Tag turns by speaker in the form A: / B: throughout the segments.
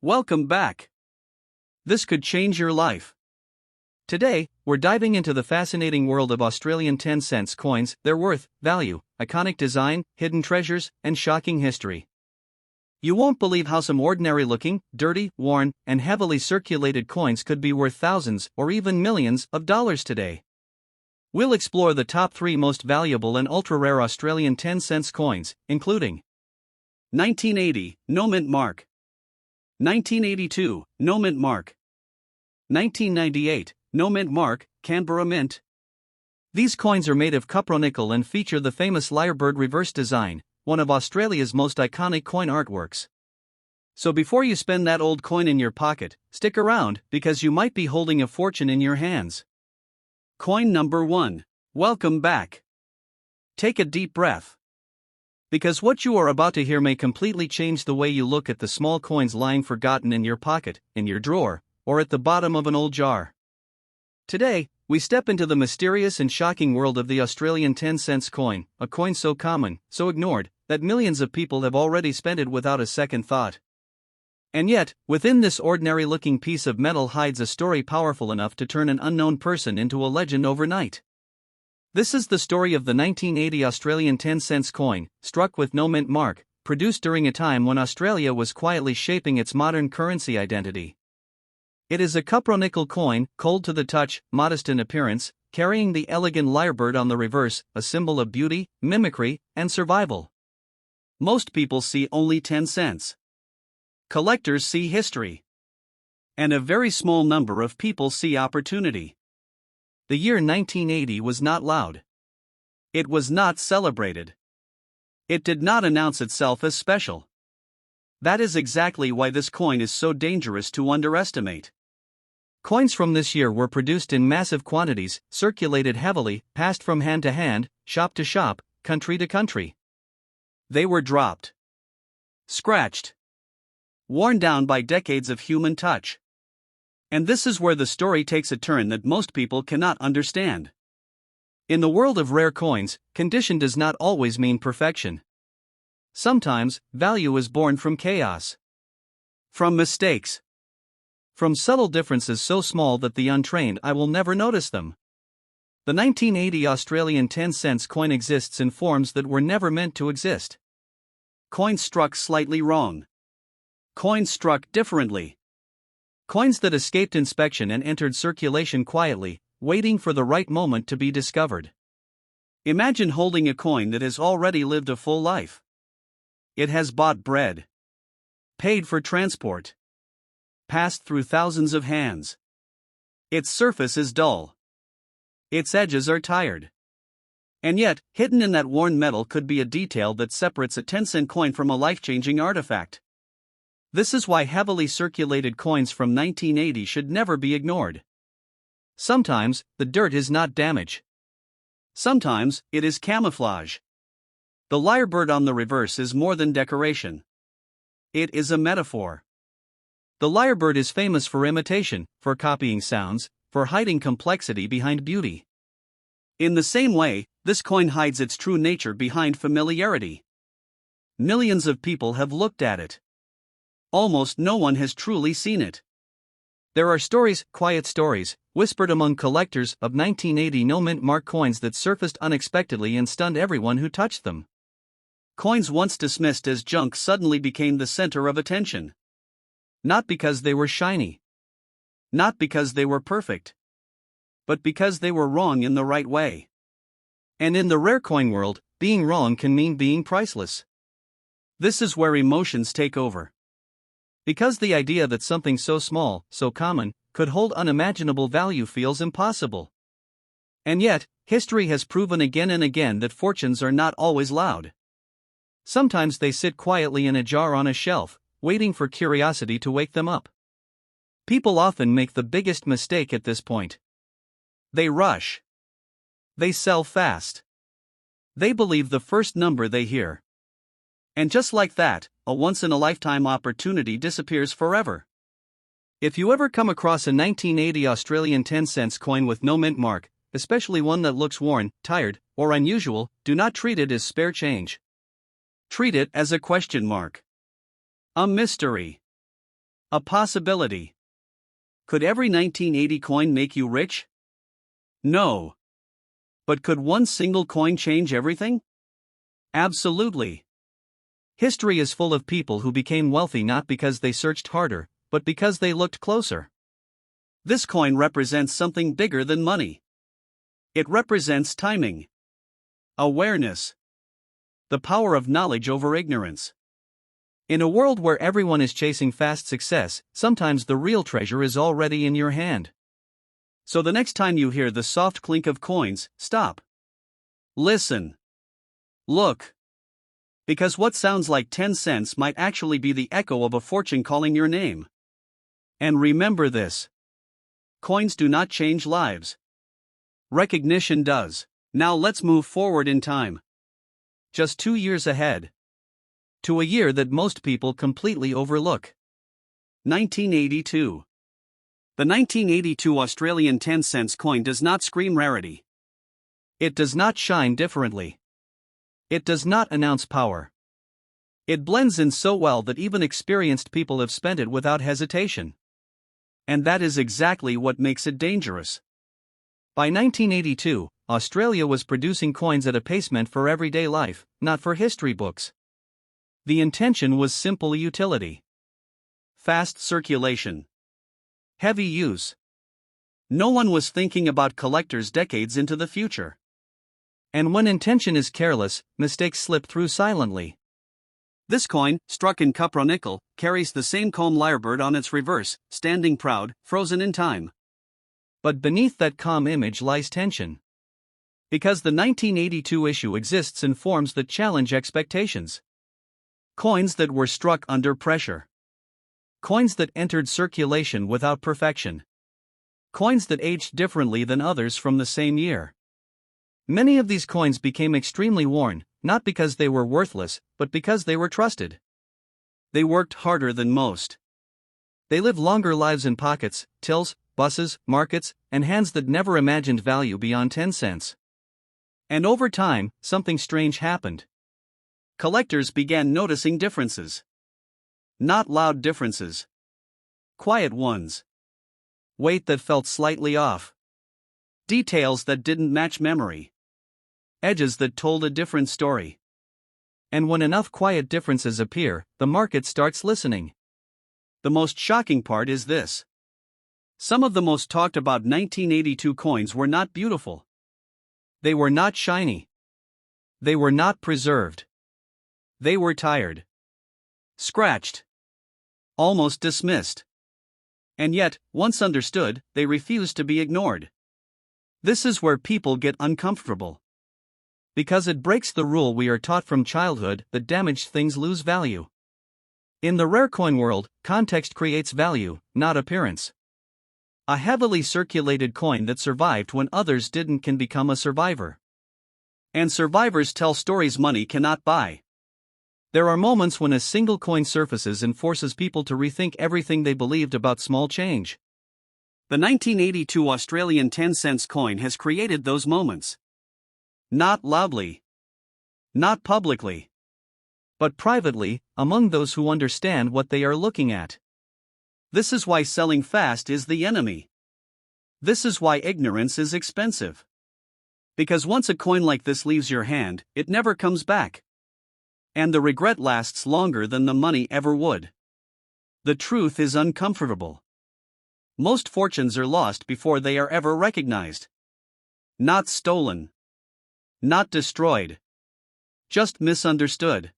A: Welcome back. This could change your life. Today, we're diving into the fascinating world of Australian 10-cent coins, their worth, value, iconic design, hidden treasures, and shocking history. You won't believe how some ordinary-looking, dirty, worn, and heavily circulated coins could be worth thousands or even millions of dollars today. We'll explore the top 3 most valuable and ultra-rare Australian 10-cent coins, including 1980, no mint mark. 1982, no mint mark. 1998, no mint mark, Canberra Mint. These coins are made of cupronickel and feature the famous Lyrebird reverse design, one of Australia's most iconic coin artworks. So before you spend that old coin in your pocket, stick around because you might be holding a fortune in your hands. Coin number 1. Welcome back. Take a deep breath. Because what you are about to hear may completely change the way you look at the small coins lying forgotten in your pocket, in your drawer, or at the bottom of an old jar. Today, we step into the mysterious and shocking world of the Australian 10-cent coin, a coin so common, so ignored, that millions of people have already spent it without a second thought. And yet, within this ordinary-looking piece of metal hides a story powerful enough to turn an unknown person into a legend overnight. This is the story of the 1980 Australian 10-cent coin, struck with no mint mark, produced during a time when Australia was quietly shaping its modern currency identity. It is a cupronickel coin, cold to the touch, modest in appearance, carrying the elegant lyrebird on the reverse, a symbol of beauty, mimicry, and survival. Most people see only 10 cents. Collectors see history. And a very small number of people see opportunity. The year 1980 was not loud. It was not celebrated. It did not announce itself as special. That is exactly why this coin is so dangerous to underestimate. Coins from this year were produced in massive quantities, circulated heavily, passed from hand to hand, shop to shop, country to country. They were dropped, scratched, worn down by decades of human touch. And this is where the story takes a turn that most people cannot understand. In the world of rare coins, condition does not always mean perfection. Sometimes, value is born from chaos, from mistakes, from subtle differences so small that the untrained eye will never notice them. The 1980 Australian 10-cent coin exists in forms that were never meant to exist. Coins struck slightly wrong. Coins struck differently. Coins that escaped inspection and entered circulation quietly, waiting for the right moment to be discovered. Imagine holding a coin that has already lived a full life. It has bought bread, paid for transport, passed through thousands of hands. Its surface is dull. Its edges are tired. And yet, hidden in that worn metal could be a detail that separates a 10-cent coin from a life-changing artifact. This is why heavily circulated coins from 1980 should never be ignored. Sometimes, the dirt is not damage. Sometimes, it is camouflage. The lyrebird on the reverse is more than decoration. It is a metaphor. The lyrebird is famous for imitation, for copying sounds, for hiding complexity behind beauty. In the same way, this coin hides its true nature behind familiarity. Millions of people have looked at it. Almost no one has truly seen it. There are stories, quiet stories, whispered among collectors of 1980 no-mint mark coins that surfaced unexpectedly and stunned everyone who touched them. Coins once dismissed as junk suddenly became the center of attention. Not because they were shiny. Not because they were perfect. But because they were wrong in the right way. And in the rare coin world, being wrong can mean being priceless. This is where emotions take over. Because the idea that something so small, so common, could hold unimaginable value feels impossible. And yet, history has proven again and again that fortunes are not always loud. Sometimes they sit quietly in a jar on a shelf, waiting for curiosity to wake them up. People often make the biggest mistake at this point. They rush. They sell fast. They believe the first number they hear. And just like that, a once-in-a-lifetime opportunity disappears forever. If you ever come across a 1980 Australian 10-cent coin with no mint mark, especially one that looks worn, tired, or unusual, do not treat it as spare change. Treat it as a question mark. A mystery. A possibility. Could every 1980 coin make you rich? No. But could one single coin change everything? Absolutely. History is full of people who became wealthy not because they searched harder, but because they looked closer. This coin represents something bigger than money. It represents timing, awareness, the power of knowledge over ignorance. In a world where everyone is chasing fast success, sometimes the real treasure is already in your hand. So the next time you hear the soft clink of coins, stop. Listen. Look. Because what sounds like 10 cents might actually be the echo of a fortune calling your name. And remember this. Coins do not change lives. Recognition does. Now let's move forward in time. Just 2 years ahead. To a year that most people completely overlook. 1982. The 1982 Australian 10 cents coin does not scream rarity. It does not shine differently. It does not announce power. It blends in so well that even experienced people have spent it without hesitation. And that is exactly what makes it dangerous. By 1982, Australia was producing coins at a pace meant for everyday life, not for history books. The intention was simple utility. Fast circulation. Heavy use. No one was thinking about collectors decades into the future. And when intention is careless, mistakes slip through silently. This coin, struck in copper-nickel, carries the same calm Lyrebird on its reverse, standing proud, frozen in time. But beneath that calm image lies tension. Because the 1982 issue exists in forms that challenge expectations. Coins that were struck under pressure. Coins that entered circulation without perfection. Coins that aged differently than others from the same year. Many of these coins became extremely worn, not because they were worthless, but because they were trusted. They worked harder than most. They lived longer lives in pockets, tills, buses, markets, and hands that never imagined value beyond 10 cents. And over time, something strange happened. Collectors began noticing differences. Not loud differences. Quiet ones. Weight that felt slightly off. Details that didn't match memory. Edges that told a different story. And when enough quiet differences appear, the market starts listening. The most shocking part is this. Some of the most talked about 1982 coins were not beautiful. They were not shiny. They were not preserved. They were tired. Scratched. Almost dismissed. And yet, once understood, they refused to be ignored. This is where people get uncomfortable. Because it breaks the rule we are taught from childhood that damaged things lose value. In the rare coin world, context creates value, not appearance. A heavily circulated coin that survived when others didn't can become a survivor. And survivors tell stories money cannot buy. There are moments when a single coin surfaces and forces people to rethink everything they believed about small change. The 1982 Australian 10 cents coin has created those moments. Not loudly. Not publicly. But privately, among those who understand what they are looking at. This is why selling fast is the enemy. This is why ignorance is expensive. Because once a coin like this leaves your hand, it never comes back. And the regret lasts longer than the money ever would. The truth is uncomfortable. Most fortunes are lost before they are ever recognized. Not stolen. Not destroyed. Just misunderstood.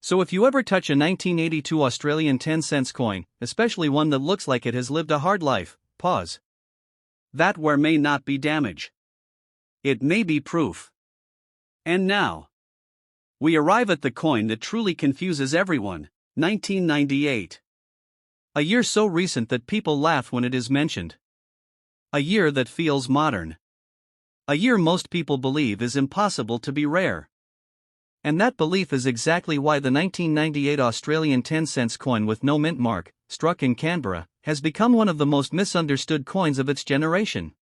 A: So if you ever touch a 1982 Australian 10 cents coin, especially one that looks like it has lived a hard life, pause. That where may not be damage. It may be proof. And now, we arrive at the coin that truly confuses everyone, 1998. A year so recent that people laugh when it is mentioned. A year that feels modern. A year most people believe is impossible to be rare. And that belief is exactly why the 1998 Australian 10 cents coin with no mint mark, struck in Canberra, has become one of the most misunderstood coins of its generation.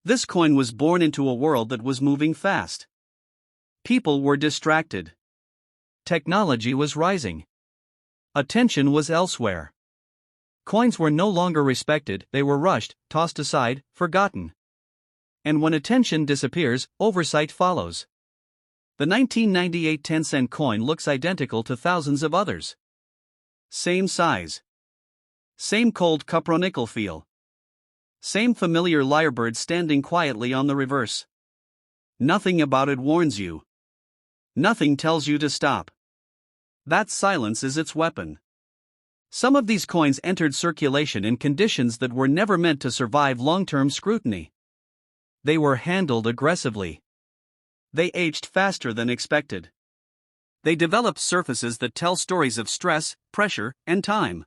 A: This coin was born into a world that was moving fast. People were distracted. Technology was rising. Attention was elsewhere. Coins were no longer respected, they were rushed, tossed aside, forgotten. And when attention disappears, oversight follows. The 1998 10-cent coin looks identical to thousands of others. Same size. Same cold cupronickel feel. Same familiar lyrebird standing quietly on the reverse. Nothing about it warns you. Nothing tells you to stop. That silence is its weapon. Some of these coins entered circulation in conditions that were never meant to survive long-term scrutiny. They were handled aggressively. They aged faster than expected. They developed surfaces that tell stories of stress, pressure, and time.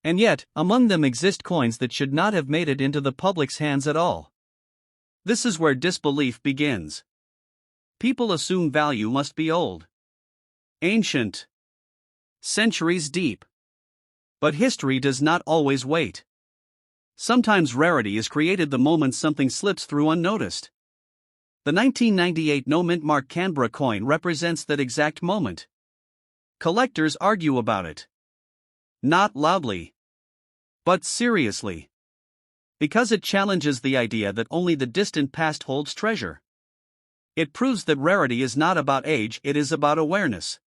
A: And yet, among them exist coins that should not have made it into the public's hands at all. This is where disbelief begins. People assume value must be old, ancient, centuries deep. But history does not always wait. Sometimes rarity is created the moment something slips through unnoticed. The 1998 no-mint mark Canberra coin represents that exact moment. Collectors argue about it. Not loudly, but seriously. Because it challenges the idea that only the distant past holds treasure. It proves that rarity is not about age, it is about awareness.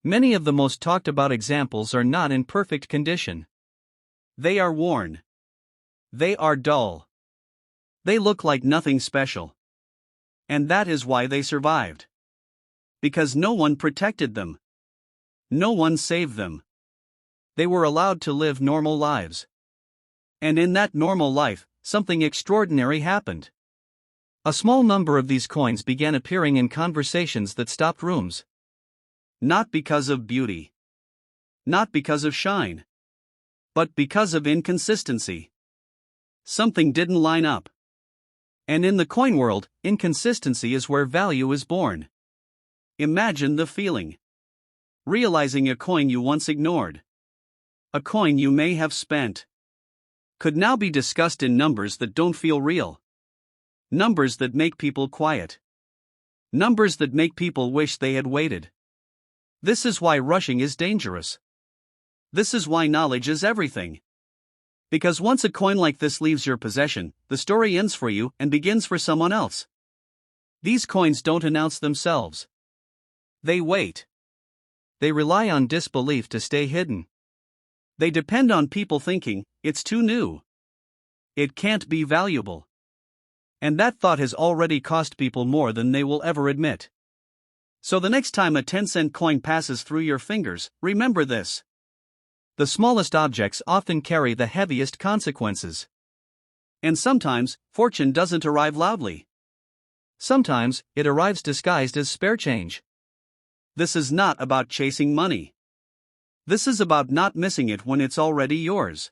A: Many of the most talked about examples are not in perfect condition. They are worn. They are dull. They look like nothing special. And that is why they survived. Because no one protected them. No one saved them. They were allowed to live normal lives. And in that normal life, something extraordinary happened. A small number of these coins began appearing in conversations that stopped rooms. Not because of beauty. Not because of shine. But because of inconsistency. Something didn't line up. And in the coin world, inconsistency is where value is born. Imagine the feeling. Realizing a coin you once ignored. A coin you may have spent. Could now be discussed in numbers that don't feel real. Numbers that make people quiet. Numbers that make people wish they had waited. This is why rushing is dangerous. This is why knowledge is everything. Because once a coin like this leaves your possession, the story ends for you and begins for someone else. These coins don't announce themselves. They wait. They rely on disbelief to stay hidden. They depend on people thinking, it's too new. It can't be valuable. And that thought has already cost people more than they will ever admit. So the next time a 10-cent coin passes through your fingers, remember this. The smallest objects often carry the heaviest consequences. And sometimes, fortune doesn't arrive loudly. Sometimes, it arrives disguised as spare change. This is not about chasing money. This is about not missing it when it's already yours.